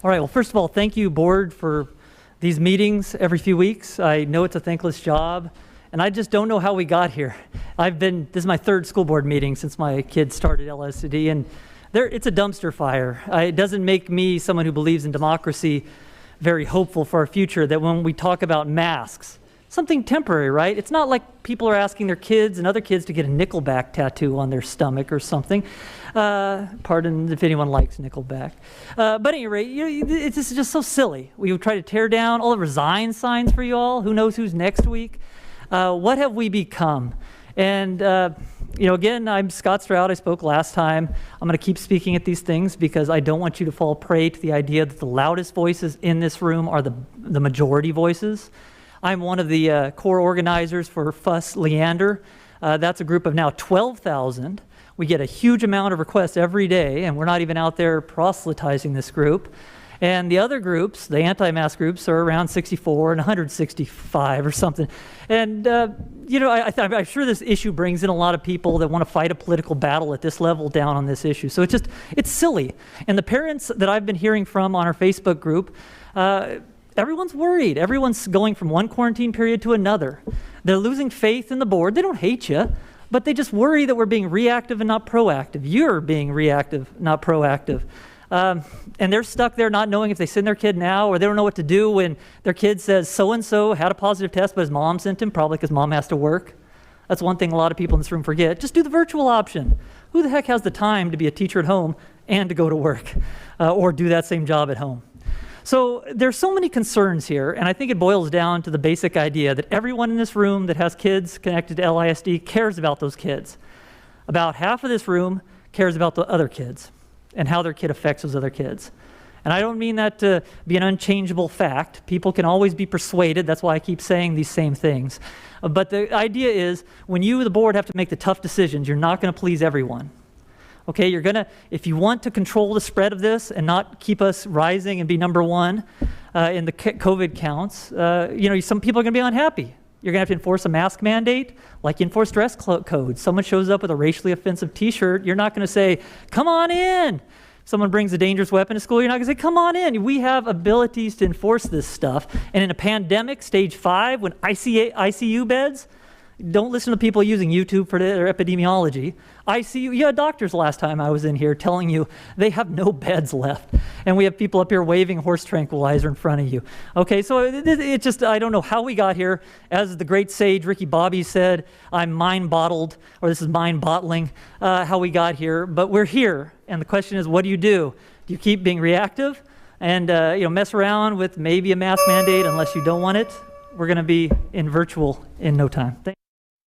All right, well, first of all, thank you, board, for these meetings every few weeks. I know it's a thankless job, and I just don't know how we got here. This is my third school board meeting since my kids started LSD, and it's a dumpster fire. It doesn't make me, someone who believes in democracy, very hopeful for our future, that when we talk about masks, something temporary, right? It's not like people are asking their kids and other kids to get a Nickelback tattoo on their stomach or something. Pardon if anyone likes Nickelback. But at any rate, it's just so silly. We would try to tear down all the resign signs for you all. Who knows who's next week? What have we become? And, again, I'm Scott Stroud. I spoke last time. I'm going to keep speaking at these things because I don't want you to fall prey to the idea that the loudest voices in this room are the majority voices. I'm one of the core organizers for Fuss Leander. That's a group of now 12,000. We get a huge amount of requests every day, and we're not even out there proselytizing this group. And the other groups, the anti-mask groups, are around 64 and 165 or something. And, I'm sure this issue brings in a lot of people that want to fight a political battle at this level down on this issue. So it's silly. And the parents that I've been hearing from on our Facebook group, everyone's worried. Everyone's going from one quarantine period to another. They're losing faith in the board. They don't hate you, but they just worry that we're being reactive and not proactive. You're being reactive, not proactive. And they're stuck there not knowing if they send their kid now, or they don't know what to do when their kid says so-and-so had a positive test, but his mom sent him, probably because mom has to work. That's one thing a lot of people in this room forget. Just do the virtual option. Who the heck has the time to be a teacher at home and to go to work or do that same job at home? So there's so many concerns here, and I think it boils down to the basic idea that everyone in this room that has kids connected to LISD cares about those kids. About half of this room cares about the other kids and how their kid affects those other kids. And I don't mean that to be an unchangeable fact. People can always be persuaded. That's why I keep saying these same things. But the idea is when you, the board, have to make the tough decisions, you're not going to please everyone. Okay, if you want to control the spread of this and not keep us rising and be number one in the COVID counts, some people are going to be unhappy. You're going to have to enforce a mask mandate, like enforce dress code. Someone shows up with a racially offensive T-shirt, you're not going to say, "Come on in." Someone brings a dangerous weapon to school, you're not going to say, "Come on in." We have abilities to enforce this stuff. And in a pandemic, stage 5, when ICU beds, don't listen to people using YouTube for their epidemiology. You had doctors last time I was in here telling you they have no beds left. And we have people up here waving horse tranquilizer in front of you. Okay, so it just, I don't know how we got here. As the great sage Ricky Bobby said, I'm mind-bottled, or this is mind-bottling, how we got here. But we're here, and the question is, what do? Do you keep being reactive and mess around with maybe a mask mandate unless you don't want it? We're going to be in virtual in no time.